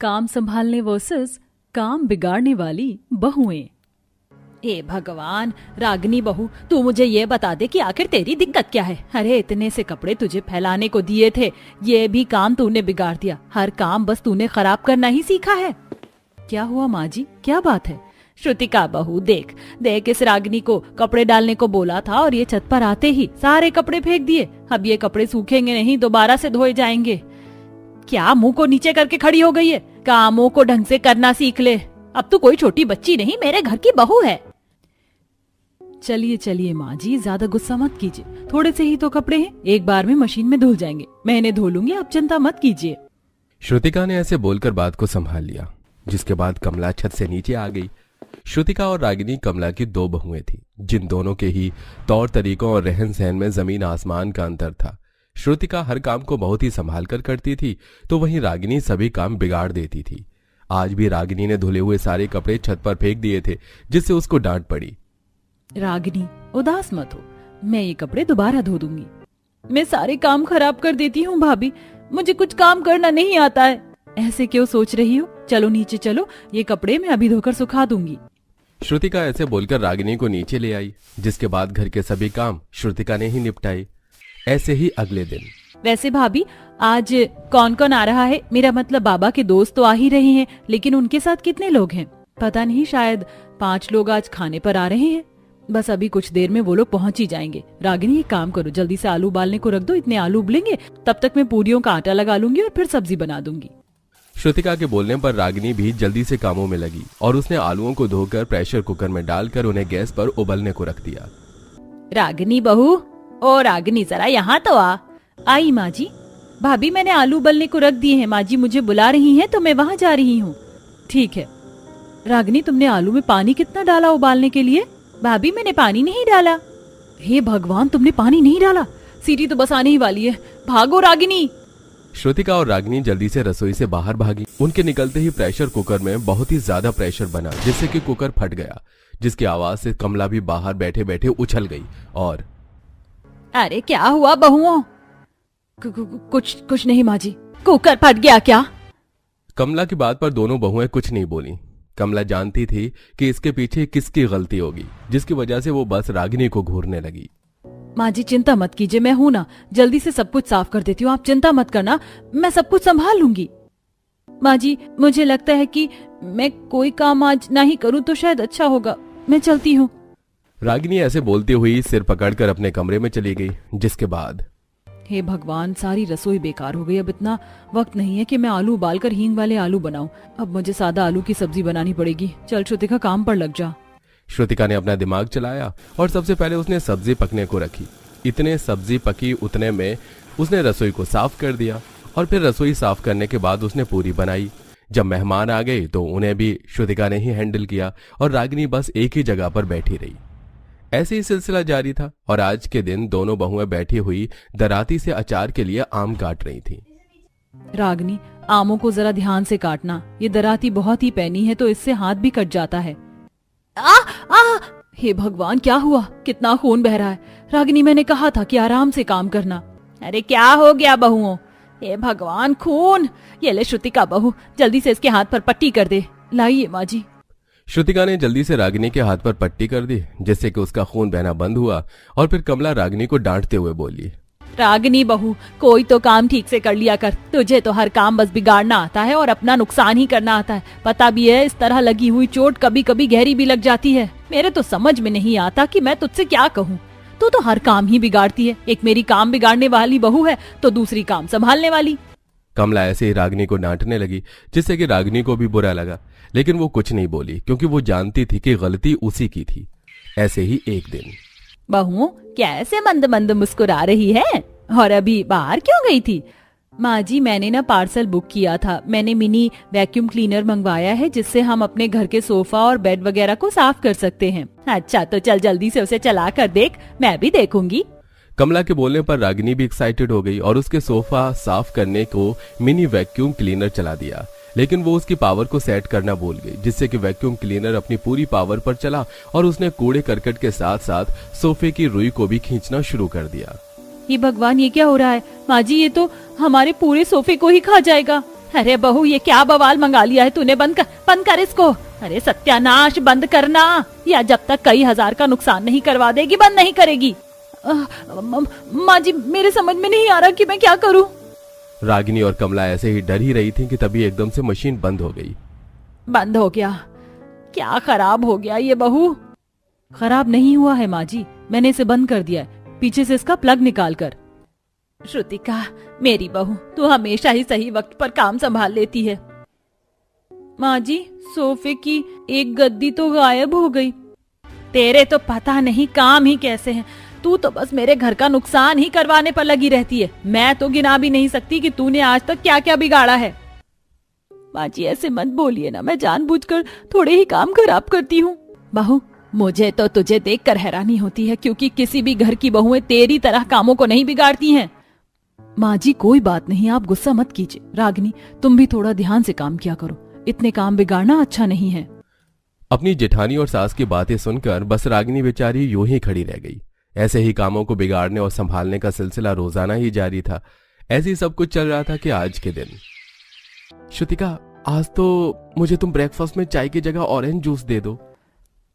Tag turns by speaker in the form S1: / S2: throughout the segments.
S1: काम संभालने वर्सेस काम बिगाड़ने वाली बहुएं।
S2: हे भगवान, रागिनी बहू, तू मुझे ये बता दे कि आखिर तेरी दिक्कत क्या है। अरे इतने से कपड़े तुझे फैलाने को दिए थे, ये भी काम तूने बिगाड़ दिया। हर काम बस तूने खराब करना ही सीखा है।
S1: क्या हुआ माँ जी, क्या बात है?
S2: श्रुतिका बहू, देख देख, इस रागिनी को कपड़े डालने को बोला था और ये छत पर आते ही सारे कपड़े फेंक दिए। अब ये कपड़े सूखेंगे नहीं, दोबारा से धोए जाएंगे। क्या मुंह को नीचे करके खड़ी हो गई है? कामों को ढंग से करना सीख ले। अब तू कोई छोटी बच्ची नहीं, मेरे घर की बहू है।
S1: चलिए चलिए माँ जी, ज्यादा गुस्सा मत कीजिए। थोड़े से ही तो कपड़े हैं, एक बार में मशीन में धुल जाएंगे। मैं इन्हें धो लूंगी, आप चिंता मत कीजिए।
S3: श्रुतिका ने ऐसे बोलकर बात को संभाल लिया, जिसके बाद कमला छत से नीचे आ गई। श्रुतिका और रागिनी कमला की दो बहुएं थी, जिन दोनों के ही तौर तरीकों और रहन सहन में जमीन आसमान का अंतर था। श्रुतिका हर काम को बहुत ही संभाल कर करती थी, तो वहीं रागिनी सभी काम बिगाड़ देती थी। आज भी रागिनी ने धुले हुए सारे कपड़े छत पर फेंक दिए थे, जिससे उसको डांट पड़ी।
S1: रागिनी, उदास मत हो, मैं ये कपड़े दोबारा धो दूंगी। मैं सारे काम खराब कर देती हूँ भाभी, मुझे कुछ काम करना नहीं आता है। ऐसे क्यों सोच रही हो? चलो नीचे चलो, ये कपड़े मैं अभी धोकर सुखा दूंगी।
S3: श्रुतिका ऐसे बोलकर रागिनी को नीचे ले आई, जिसके बाद घर के सभी काम श्रुतिका ने ही निपटाए। ऐसे ही अगले दिन।
S1: वैसे भाभी, आज कौन कौन आ रहा है? मेरा मतलब बाबा के दोस्त तो आ ही रहे हैं, लेकिन उनके साथ कितने लोग हैं? पता नहीं, शायद 5 लोग आज खाने पर आ रहे हैं। बस अभी कुछ देर में वो लोग पहुंच ही जाएंगे। रागिनी, एक काम करो, जल्दी से आलू उबालने को रख दो। इतने आलू उबलेंगे, तब तक मैं पूरियों का आटा लगा लूंगी और फिर सब्जी बना दूंगी।
S3: श्रुतिका के बोलने पर रागिनी भी जल्दी से कामों में लगी और उसने आलूओं को धोकर प्रेशर कुकर में डालकर उन्हें गैस पर उबलने को रख दिया।
S2: रागिनी बहू, ओ रागिनी, जरा यहाँ तो आ।
S1: आई माँ जी। भाभी, मैंने आलू उबलने को रख दिए हैं। माँ जी मुझे बुला रही हैं, तो मैं वहाँ जा रही हूँ। ठीक है। रागिनी, तुमने आलू में पानी कितना डाला उबालने के लिए?
S2: भाभी, मैंने पानी नहीं डाला।
S1: हे भगवान, तुमने पानी नहीं डाला? सीटी तो बस आने ही वाली है। भागो रागिनी।
S3: श्रुतिका और रागिनी जल्दी से रसोई से बाहर भागी। उनके निकलते ही प्रेशर कुकर में बहुत ही ज्यादा प्रेशर बना, जिससे कि कुकर फट गया, जिसकी आवाज से कमला भी बाहर बैठे बैठे उछल गई और
S2: अरे क्या हुआ बहुओं?
S1: कुछ नहीं माँ जी।
S2: कुकर फट गया क्या?
S3: कमला की बात पर दोनों बहुएं कुछ नहीं बोली। कमला जानती थी कि इसके पीछे किसकी गलती होगी, जिसकी वजह से वो बस रागिनी को घूरने लगी।
S1: माँ जी चिंता मत कीजिए, मैं हूं ना, जल्दी से सब कुछ साफ कर देती हूँ। आप चिंता मत करना, मैं सब कुछ संभाल लूंगी। माँ जी, मुझे लगता है कि मैं कोई काम आज ना ही करूँ तो शायद अच्छा होगा। मैं चलती हूँ।
S3: रागिनी ऐसे बोलती हुई सिर पकड़कर अपने कमरे में चली गई, जिसके बाद
S1: हे भगवान, सारी रसोई बेकार हो गई। अब इतना वक्त नहीं है कि मैं आलू उबालकर हींग वाले आलू बनाऊं। अब मुझे सादा आलू की सब्जी बनानी पड़ेगी। चल श्रुतिका, काम पर लग जा।
S3: श्रुतिका ने अपना दिमाग चलाया और सबसे पहले उसने सब्जी पकने को रखी। इतने सब्जी पकी उतने में उसने रसोई को साफ कर दिया और फिर रसोई साफ करने के बाद उसने पूरी बनाई। जब मेहमान आ गए तो उन्हें भी श्रुतिका ने ही हैंडल किया और रागिनी बस एक ही जगह पर बैठी रही। ऐसे ही सिलसिला जारी था और आज के दिन दोनों बहुएं बैठी हुई दराती से अचार के लिए आम काट रही थी।
S1: रागिनी, आमों को जरा ध्यान से काटना, ये दराती बहुत ही पैनी है तो इससे हाथ भी कट जाता है। हे भगवान, क्या हुआ? कितना खून बह रहा है। रागिनी, मैंने कहा था कि आराम से काम करना।
S2: अरे क्या हो गया बहुओं? हे भगवान, खून! ये ले श्रुतिका बहू, जल्दी से इसके हाथ पर पट्टी कर दे।
S1: लाइए माँ जी।
S3: श्रुतिका ने जल्दी से रागिनी के हाथ पर पट्टी कर दी, जिससे कि उसका खून बहना बंद हुआ और फिर कमला रागिनी को डांटते हुए बोली,
S2: रागिनी बहू, कोई तो काम ठीक से कर लिया कर। तुझे तो हर काम बस बिगाड़ना आता है और अपना नुकसान ही करना आता है। पता भी है, इस तरह लगी हुई चोट कभी कभी गहरी भी लग जाती है। मेरे तो समझ में नहीं आता कि मैं तुझसे क्या कहूँ। तू तो हर काम ही बिगाड़ती है। एक मेरी काम बिगाड़ने वाली बहू है तो दूसरी काम संभालने वाली।
S3: कमला ऐसे ही रागिनी को डांटने लगी, जिससे कि रागिनी को भी बुरा लगा, लेकिन वो कुछ नहीं बोली क्योंकि वो जानती थी कि गलती उसी की थी। ऐसे ही एक दिन।
S2: बहुओं, क्या ऐसे मंद मंद मुस्कुरा रही है? और अभी बाहर क्यों गई थी?
S1: माँ जी, मैंने ना पार्सल बुक किया था। मैंने मिनी वैक्यूम क्लीनर मंगवाया है, जिससे हम अपने घर के सोफा और बेड वगैरह को साफ कर सकते हैं।
S2: अच्छा, तो चल जल्दी से उसे चला कर देख, मैं भी देखूंगी।
S3: कमला के बोलने पर रागिनी भी एक्साइटेड हो गई और उसके सोफा साफ करने को मिनी वैक्यूम क्लीनर चला दिया। लेकिन वो उसकी पावर को सेट करना भूल गई, जिससे कि वैक्यूम क्लीनर अपनी पूरी पावर पर चला और उसने कूड़े करकट के साथ साथ सोफे की रुई को भी खींचना शुरू कर दिया।
S1: ये भगवान, ये क्या हो रहा है? माँ जी, ये तो हमारे पूरे सोफे को ही खा जाएगा।
S2: अरे बहू, ये क्या बवाल मंगा लिया है तूने? बंद कर इसको। अरे सत्यानाश, बंद करना, या जब तक कई हजार का नुकसान नहीं करवा देगी बंद नहीं करेगी। माँ जी, मेरे समझ में नहीं आ रहा कि मैं क्या करूं।
S3: रागिनी और कमला ऐसे ही डर ही रही थी कि तभी एकदम से मशीन बंद हो गई।
S2: बंद हो गया? क्या खराब हो गया ये बहू?
S1: खराब नहीं हुआ है माँ जी, मैंने इसे बंद कर दिया है, पीछे से इसका प्लग निकाल कर।
S2: श्रुतिका, मेरी बहू, तू हमेशा ही सही वक्त पर काम संभाल लेती है।
S1: माँ जी, सोफे की एक गद्दी तो गायब हो गई।
S2: तेरे तो पता नहीं काम ही कैसे हैं। तू तो बस मेरे घर का नुकसान ही करवाने पर लगी रहती है। मैं तो गिना भी नहीं सकती कि तूने आज तक क्या क्या बिगाड़ा है।
S1: माँ जी, ऐसे मत बोलिए ना, मैं जानबूझकर थोड़े ही काम खराब करती हूँ।
S2: बहू, मुझे तो तुझे देखकर हैरानी होती है, क्योंकि किसी भी घर की बहुएं तेरी तरह कामों को नहीं बिगाड़ती हैं।
S1: माँ जी, कोई बात नहीं, आप गुस्सा मत कीजिए। रागिनी, तुम भी थोड़ा ध्यान से काम किया करो, इतने काम बिगाड़ना अच्छा नहीं है।
S3: अपनी जेठानी और सास की बातें सुनकर बस रागिनी बेचारी यूं ही खड़ी रह गई। ऐसे ही कामों को बिगाड़ने और संभालने का सिलसिला रोजाना ही जारी था। ऐसे ही सब कुछ चल रहा था कि आज के दिन, श्रुतिका, आज तो मुझे तुम ब्रेकफास्ट में चाय की जगह ऑरेंज जूस दे दो।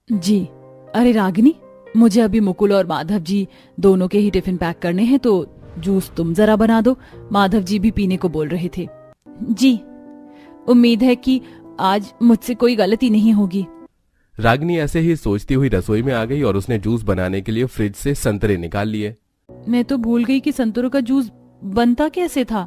S1: जी। अरे रागिनी, मुझे अभी मुकुल और माधव जी दोनों के ही टिफिन पैक करने हैं, तो जूस तुम जरा बना दो। माधव जी भी पीने को बोल रहे थे।
S2: जी, उम्मीद है कि आज मुझसे कोई गलती नहीं होगी।
S3: रागिनी ऐसे ही सोचती हुई रसोई में आ गई और उसने जूस बनाने के लिए फ्रिज से संतरे निकाल लिए।
S1: मैं तो भूल गई कि संतरों का जूस बनता कैसे था।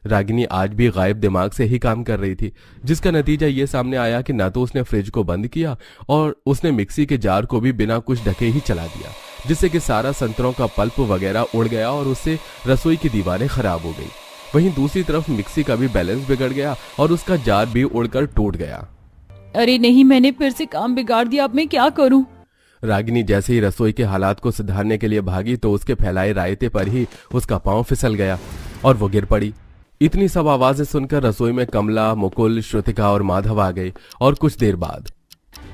S3: रागिनी आज भी गायब दिमाग से ही काम कर रही थी, जिसका नतीजा ये सामने आया कि ना तो उसने फ्रिज को बंद किया और उसने मिक्सी के जार को भी बिना कुछ ढके ही चला दिया, जिससे कि सारा संतरों का पल्प वगैरह उड़ गया और उससे रसोई की दीवारें खराब हो गई। वहीं दूसरी तरफ मिक्सी का भी बैलेंस बिगड़ गया और उसका जार भी उड़कर टूट गया।
S1: अरे नहीं, मैंने फिर से काम बिगाड़ दिया, अब मैं क्या करूं?
S3: रागिनी जैसे ही रसोई के हालात को सुधारने के लिए भागी तो उसके फैलाए रायते पर ही उसका पांव फिसल गया और वो गिर पड़ी। इतनी सब आवाजें सुनकर रसोई में कमला, मुकुल, श्रुतिका और माधव आ गए और कुछ देर बाद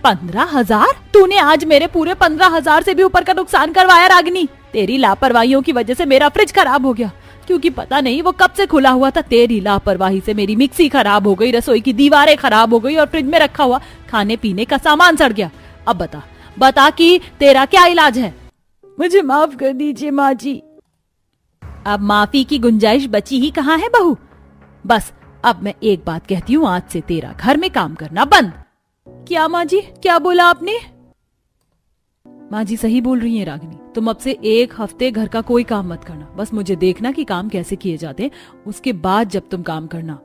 S2: 15,000? तूने आज मेरे पूरे 15,000 से भी ऊपर का नुकसान करवाया रागिनी। तेरी लापरवाहियों की वजह से मेरा फ्रिज खराब हो गया, क्योंकि पता नहीं वो कब से खुला हुआ था। तेरी लापरवाही से मेरी मिक्सी खराब हो गई, रसोई की दीवारें खराब हो गई और फ्रिज में रखा हुआ खाने पीने का सामान सड़ गया। अब बता कि तेरा क्या इलाज है?
S1: मुझे माफ कर दीजिए माँ जी।
S2: अब माफी की गुंजाइश बची ही कहाँ है बहू। बस अब मैं एक बात कहती हूँ, आज से तेरा घर में काम करना बंद।
S1: क्या माँ जी, क्या बोला आपने? माँ जी सही बोल रही हैं रागिनी, तुम अब से एक हफ्ते घर का कोई काम मत करना, बस मुझे देखना कि काम कैसे किए जाते हैं, उसके बाद जब तुम काम करना।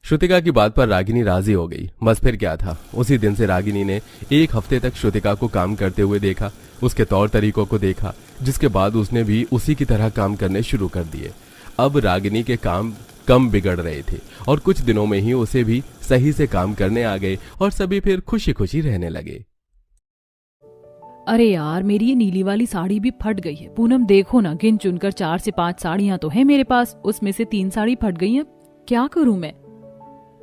S3: श्रुतिका की बात पर रागिनी राजी हो गई। बस फिर क्या था, उसी दिन से रागिनी ने एक हफ्ते तक श्रुतिका को काम करते हुए देखा, उसके तौर तरीकों को देखा, जिसके बाद उसने भी उसी की तरह काम करने शुरू कर दिए। अब रागिनी के काम कम बिगड़ रहे थे और कुछ दिनों में ही उसे भी सही से काम करने आ गए और सभी फिर खुशी खुशी रहने लगे।
S1: अरे यार, मेरी ये नीली वाली साड़ी भी फट गई है। पूनम देखो ना, गिन चुनकर 4 से 5 साड़ियां तो है मेरे पास, उसमें से 3 साड़ी फट गई हैं। क्या करूं मैं?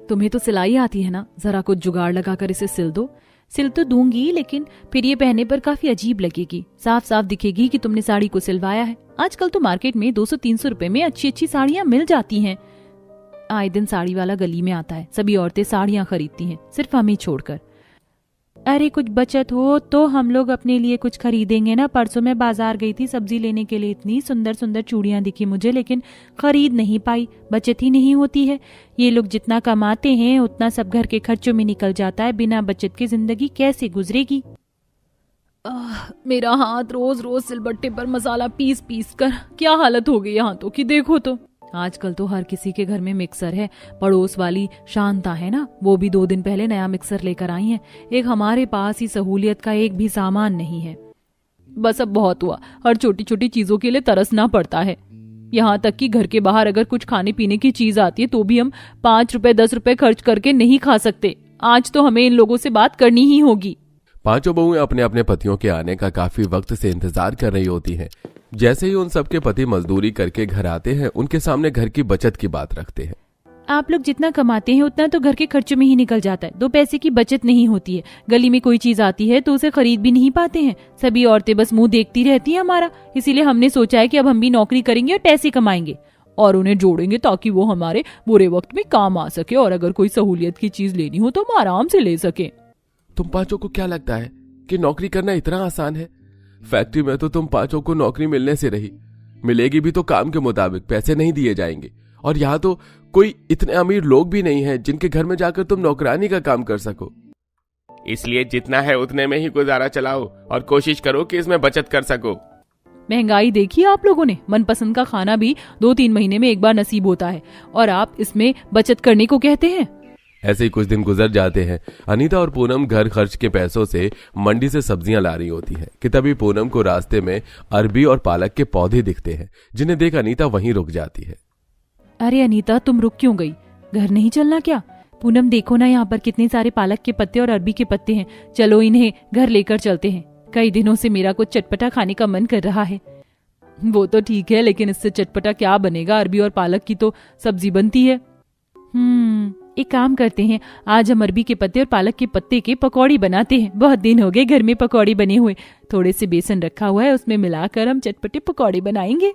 S1: तुम्हें तो सिलाई आती है ना, जरा कुछ जुगाड़ लगाकर इसे सिल दो। सिल तो दूंगी, लेकिन फिर ये पहनने पर काफी अजीब लगेगी, साफ साफ दिखेगी कि तुमने साड़ी को सिलवाया है। आजकल तो मार्केट में 200-300 रुपए में अच्छी अच्छी साड़ियां मिल जाती हैं। आए दिन साड़ी वाला गली में आता है, सभी औरतें साड़ियां खरीदती हैं, सिर्फ हमें छोड़कर। अरे कुछ बचत हो तो हम लोग अपने लिए कुछ खरीदेंगे ना। परसों मैं बाजार गई थी सब्जी लेने के लिए, इतनी सुंदर सुंदर चूड़ियां दिखी मुझे, लेकिन खरीद नहीं पाई, बचत ही नहीं होती है। ये लोग जितना कमाते हैं उतना सब घर के खर्चों में निकल जाता है, बिना बचत की जिंदगी कैसे गुजरेगी। मेरा हाथ रोज रोज सिलबट्टे पर मसाला पीस पीस कर क्या हालत हो गई हाथों की, देखो तो। आजकल तो हर किसी के घर में मिक्सर है। पड़ोस वाली शांता है ना, वो भी 2 दिन पहले नया मिक्सर लेकर आई है। एक हमारे पास ही सहूलियत का एक भी सामान नहीं है। बस अब बहुत हुआ, हर छोटी छोटी चीजों के लिए तरसना पड़ता है। यहाँ तक कि घर के बाहर अगर कुछ खाने पीने की चीज आती है तो भी हम 5 रुपए 10 रुपए खर्च करके नहीं खा सकते। आज तो हमें इन लोगों से बात करनी ही होगी।
S3: पांचों बहुएं अपने अपने पतियों के आने का काफी वक्त से इंतजार कर रही होती हैं। जैसे ही उन सबके पति मजदूरी करके घर आते हैं, उनके सामने घर की बचत की बात रखते हैं।
S1: आप लोग जितना कमाते हैं उतना तो घर के खर्चों में ही निकल जाता है, 2 पैसे की बचत नहीं होती है। गली में कोई चीज आती है तो उसे खरीद भी नहीं पाते हैं। सभी औरतें बस मुंह देखती रहती हैं हमारा। इसीलिए हमने सोचा है कि अब हम भी नौकरी करेंगे और पैसे कमाएंगे।
S2: और उन्हें जोड़ेंगे ताकि वो हमारे बुरे वक्त में काम आ सके, और अगर कोई सहूलियत की चीज लेनी हो तो हम आराम से ले सके।
S3: तुम पांचों को क्या लगता है कि नौकरी करना इतना आसान है? फैक्ट्री में तो तुम पांचों को नौकरी मिलने से रही, मिलेगी भी तो काम के मुताबिक, पैसे नहीं दिए जाएंगे। और यहाँ तो कोई इतने अमीर लोग भी नहीं है जिनके घर में जाकर तुम नौकरानी का काम कर सको। इसलिए जितना है उतने में ही गुजारा चलाओ और कोशिश करो कि इसमें बचत कर सको।
S2: महंगाई देखी आप लोगों ने, मनपसंद का खाना भी 2-3 महीने में एक बार नसीब होता है, और आप इसमें बचत करने को कहते हैं।
S3: ऐसे ही कुछ दिन गुजर जाते हैं। अनीता और पूनम घर खर्च के पैसों से मंडी से सब्जियां ला रही होती है कि तभी पूनम को रास्ते में अरबी और पालक के पौधे दिखते हैं, जिन्हें देख अनीता वहीं रुक जाती है।
S2: अरे अनीता, तुम रुक क्यों गई? घर नहीं चलना क्या? पूनम देखो ना, यहाँ पर कितने सारे पालक के पत्ते और अरबी के पत्ते हैं, चलो इन्हें घर लेकर चलते हैं। कई दिनों से मेरा कुछ चटपटा खाने का मन कर रहा है। वो तो ठीक है, लेकिन इससे चटपटा क्या बनेगा? अरबी और पालक की तो सब्जी बनती है। एक काम करते हैं, आज हम अरबी के पत्ते और पालक के पत्ते के पकौड़ी बनाते हैं। बहुत दिन हो गए घर में पकौड़ी बने हुए, थोड़े से बेसन रखा हुआ है, उसमें मिलाकर हम चटपटे पकौड़े बनाएंगे।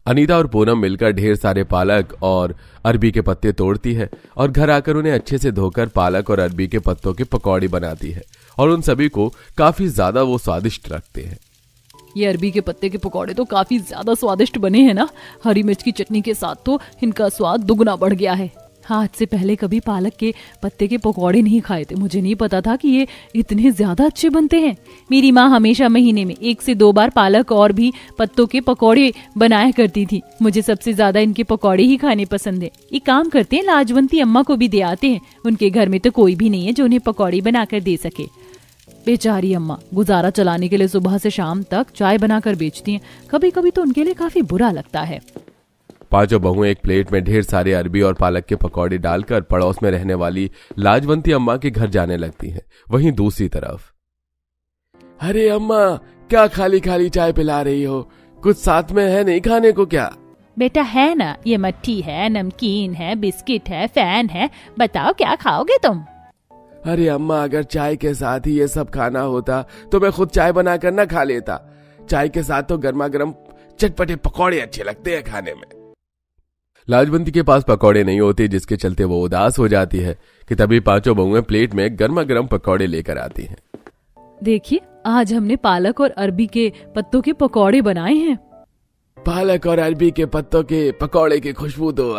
S3: अनीता और पूनम मिलकर ढेर सारे पालक और अरबी के पत्ते तोड़ती है और घर आकर उन्हें अच्छे से धोकर पालक और अरबी के पत्तों के पकौड़ी बनाती है, और उन सभी को काफी ज्यादा वो स्वादिष्ट रखते हैं।
S2: ये अरबी के पत्ते के पकौड़े तो काफी ज्यादा स्वादिष्ट बने हैं ना। हरी मिर्च की चटनी के साथ तो इनका स्वाद दुगना बढ़ गया है। आज से पहले कभी पालक के पत्ते के पकौड़े नहीं खाए थे, मुझे नहीं पता था कि ये इतने ज्यादा अच्छे बनते हैं। मेरी माँ हमेशा महीने में 1 से 2 बार पालक और भी पत्तों के पकौड़े बनाया करती थी। मुझे सबसे ज्यादा इनके पकौड़े ही खाने पसंद है। एक काम करते हैं, लाजवंती अम्मा को भी दे आते हैं, उनके घर में तो कोई भी नहीं है जो उन्हें पकौड़े बनाकर दे सके। बेचारी अम्मा गुजारा चलाने के लिए सुबह से शाम तक चाय बनाकर बेचती हैं, कभी कभी तो उनके लिए काफी बुरा लगता है।
S3: पांचों बहुएं एक प्लेट में ढेर सारे अरबी और पालक के पकौड़े डालकर पड़ोस में रहने वाली लाजवंती अम्मा के घर जाने लगती हैं। वहीं दूसरी तरफ, अरे अम्मा, क्या खाली खाली चाय पिला रही हो? कुछ साथ में है नहीं खाने को क्या?
S2: बेटा है ना, ये मट्ठी है, नमकीन है, बिस्किट है, फैन है, बताओ क्या खाओगे तुम?
S3: अरे अम्मा, अगर चाय के साथ ही ये सब खाना होता तो मैं खुद चाय बनाकर ना खा लेता। चाय के साथ तो गर्मा गर्म चटपटे पकौड़े अच्छे लगते हैं खाने में। लाजवंती के पास पकौड़े नहीं होते, जिसके चलते वो उदास हो जाती है कि तभी पांचों बहुएं प्लेट में गर्मा गर्म पकौड़े लेकर आती हैं।
S2: देखिए, आज हमने पालक और अरबी के पत्तों के पकौड़े बनाए हैं।
S3: पालक और अरबी के पत्तों के पकौड़े की खुशबू तो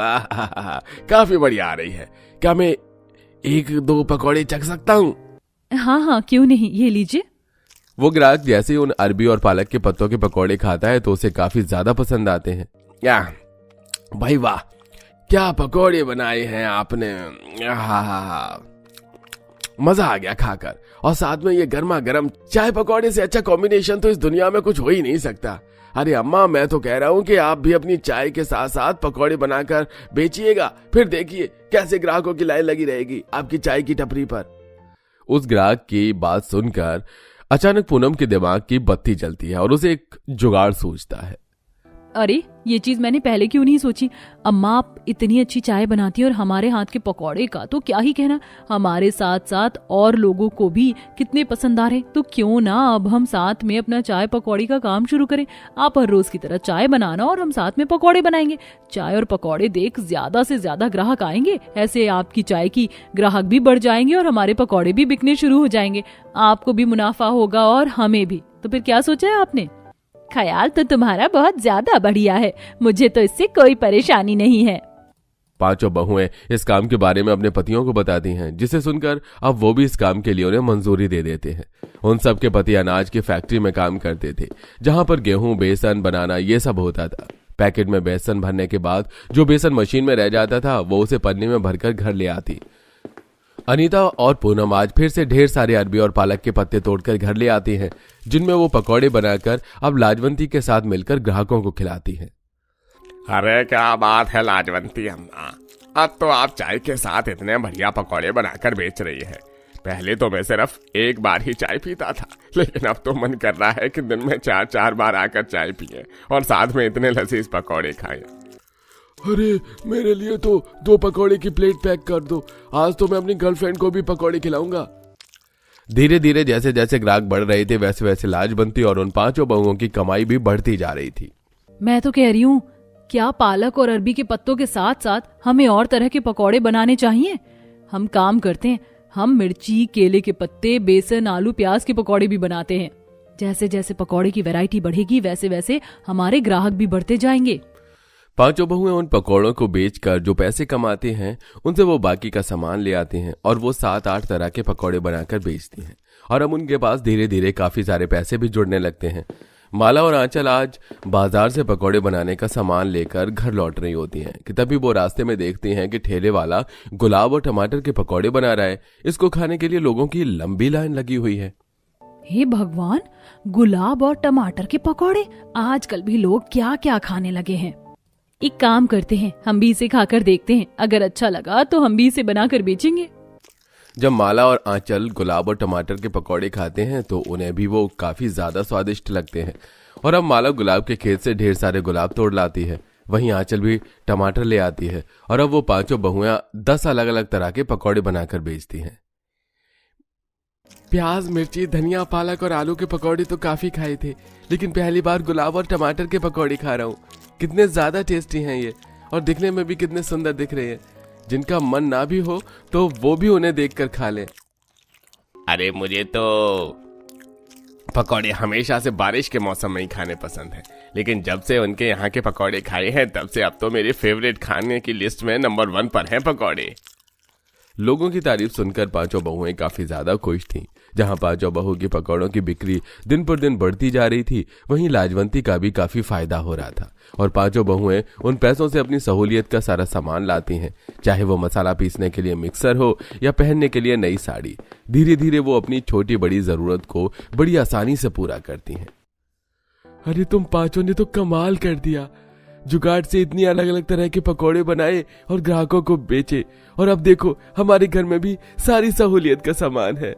S3: काफी बढ़िया आ रही है। क्या मैं 1-2 पकौड़े चख सकता हूँ?
S2: हाँ, क्यों नहीं, ये लीजिए।
S3: वो ग्राहक जैसे ही उन अरबी और पालक के पत्तों के पकौड़े खाता है तो उसे काफी ज्यादा पसंद आते हैं। क्या भाई, वाह, क्या पकौड़े बनाए हैं आपने! मजा आ गया खाकर, और साथ में ये गर्मा गर्म चाय पकौड़े से अच्छा कॉम्बिनेशन तो इस दुनिया में कुछ हो ही नहीं सकता। अरे अम्मा, मैं तो कह रहा हूँ कि आप भी अपनी चाय के साथ साथ पकौड़े बनाकर बेचिएगा, फिर देखिए कैसे ग्राहकों की लाइन लगी रहेगी आपकी चाय की टपरी पर। उस ग्राहक की बात सुनकर अचानक पूनम के दिमाग की बत्ती जलती है और उसे एक जुगाड़ सूझता है।
S2: अरे, ये चीज मैंने पहले क्यों नहीं सोची। अम्मा आप इतनी अच्छी चाय बनाती है और हमारे हाथ के पकौड़े का तो क्या ही कहना, हमारे साथ साथ और लोगों को भी कितने पसंद आ रहे। तो क्यों ना अब हम साथ में अपना चाय पकौड़ी का काम शुरू करें। आप हर रोज की तरह चाय बनाना और हम साथ में पकौड़े बनाएंगे। चाय और पकौड़े देख ज्यादा से ज्यादा ग्राहक आएंगे, ऐसे आपकी चाय की ग्राहक भी बढ़ जाएंगे और हमारे पकौड़े भी बिकने शुरू हो जाएंगे। आपको भी मुनाफा होगा और हमें भी। तो फिर क्या सोचा है आपने? ख्याल तो तुम्हारा बहुत ज्यादा बढ़िया है, मुझे तो इससे कोई परेशानी नहीं है।
S3: पांचों बहुएं इस काम के बारे में अपने पतियों को बताती हैं, जिसे सुनकर अब वो भी इस काम के लिए उन्हें मंजूरी दे देते हैं। उन सब के पति अनाज की फैक्ट्री में काम करते थे, जहां पर गेहूं, बेसन बनाना ये सब होता था। पैकेट में बेसन भरने के बाद जो बेसन मशीन में रह जाता था वो उसे पन्नी में भरकर घर ले आती। अनीता और पूनम आज फिर से ढेर सारे अरबी और पालक के पत्ते तोड़कर घर ले आती हैं, जिनमें वो पकौड़े बनाकर अब लाजवंती के साथ मिलकर ग्राहकों को खिलाती हैं।
S4: अरे क्या बात है लाजवंती अम्मा, अब तो आप चाय के साथ इतने बढ़िया पकौड़े बनाकर बेच रही है। पहले तो मैं सिर्फ एक बार ही चाय पीता था, लेकिन अब तो मन कर रहा है कि दिन में 4-4 बार आकर चाय पिए और साथ में इतने लजीज पकौड़े खाएं।
S3: अरे मेरे लिए तो 2 पकौड़े की प्लेट पैक कर दो, आज तो मैं अपनी गर्लफ्रेंड को भी पकौड़े खिलाऊंगा। धीरे धीरे जैसे जैसे ग्राहक बढ़ रहे थे वैसे वैसे लाजवंती और उन पांचों बहुओं की कमाई भी बढ़ती जा रही थी।
S2: मैं तो कह रही हूँ
S1: क्या पालक और अरबी के पत्तों के साथ साथ हमें और तरह के पकौड़े बनाने चाहिए? हम काम करते हैं, हम मिर्ची, केले के पत्ते, बेसन, आलू, प्याज के पकौड़े भी बनाते हैं। जैसे जैसे पकौड़े की वैरायटी बढ़ेगी वैसे वैसे हमारे ग्राहक भी बढ़ते जाएंगे।
S3: पांचों बहुएं उन पकौड़ों को बेचकर जो पैसे कमाते हैं उनसे वो बाकी का सामान ले आते हैं और वो 7-8 तरह के पकौड़े बनाकर बेचती हैं और अब उनके पास धीरे धीरे काफी सारे पैसे भी जुड़ने लगते हैं। माला और आंचल आज बाजार से पकौड़े बनाने का सामान लेकर घर लौट रही होती हैं कि तभी वो रास्ते में देखती हैं कि ठेले वाला गुलाब और टमाटर के पकौड़े बना रहा है। इसको खाने के लिए लोगों की लंबी लाइन लगी हुई है।
S1: हे भगवान, गुलाब और टमाटर के पकौड़े! आजकल भी लोग क्या क्या खाने लगे हैं। एक काम करते हैं, हम भी इसे खाकर देखते हैं, अगर अच्छा लगा तो हम भी इसे बनाकर बेचेंगे।
S3: जब माला और आंचल गुलाब और टमाटर के पकौड़े खाते हैं तो उन्हें भी वो काफी ज्यादा स्वादिष्ट लगते हैं और अब माला गुलाब के खेत से ढेर सारे गुलाब तोड़ लाती है, वहीं आंचल भी टमाटर ले आती है और अब वो पांचों बहुएं 10 अलग अलग तरह के पकौड़े बनाकर बेचती हैं। प्याज, मिर्ची, धनिया, पालक और आलू के पकौड़े तो काफी खाए थे, लेकिन पहली बार गुलाब और टमाटर के पकौड़े खा रहा हूँ। कितने ज्यादा टेस्टी हैं ये और दिखने में भी कितने सुंदर दिख रहे हैं। जिनका मन ना भी हो तो वो भी उन्हें देखकर खा ले।
S4: अरे मुझे तो पकौड़े हमेशा से बारिश के मौसम में ही खाने पसंद है, लेकिन जब से उनके यहाँ के पकौड़े खाए हैं तब से अब तो मेरे फेवरेट खाने की लिस्ट में नंबर 1 पर हैं पकौड़े।
S3: लोगों की तारीफ सुनकर पांचों बहुएं काफी ज्यादा खुश थीं। जहां पांचों बहू की पकौड़ों की बिक्री दिन पर दिन बढ़ती जा रही थी, वहीं लाजवंती का भी काफी फायदा हो रहा था और पांचों बहुएं उन पैसों से अपनी सहूलियत का सारा सामान लाती हैं, चाहे वो मसाला पीसने के लिए मिक्सर हो या पहनने के लिए नई साड़ी। धीरे धीरे वो अपनी छोटी बड़ी जरूरत को बड़ी आसानी से पूरा करती हैं। अरे तुम पांचों ने तो कमाल कर दिया, जुगाड़ से इतनी अलग अलग तरह के पकौड़े बनाए और ग्राहकों को बेचे और अब देखो हमारे घर में भी सारी सहूलियत का सामान है।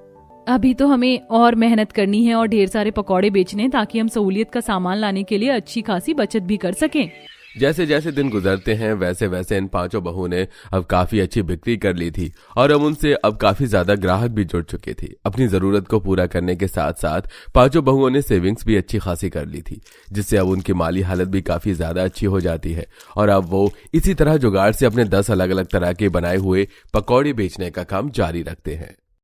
S1: अभी तो हमें और मेहनत करनी है और ढेर सारे पकौड़े बेचने, ताकि हम सहूलियत का सामान लाने के लिए अच्छी खासी बचत भी कर सकें।
S3: जैसे जैसे दिन गुजरते हैं वैसे वैसे इन पांचों बहू ने अब काफी अच्छी बिक्री कर ली थी और अब उनसे अब काफी ज्यादा ग्राहक भी जुड़ चुके थे। अपनी जरूरत को पूरा करने के साथ साथ पांचों बहुओं ने सेविंग्स भी अच्छी खासी कर ली थी, जिससे अब उनकी माली हालत भी काफी ज्यादा अच्छी हो जाती है और अब वो इसी तरह जुगाड़ से अपने 10 अलग अलग तरह के बनाए हुए पकौड़े बेचने का काम जारी रखते हैं।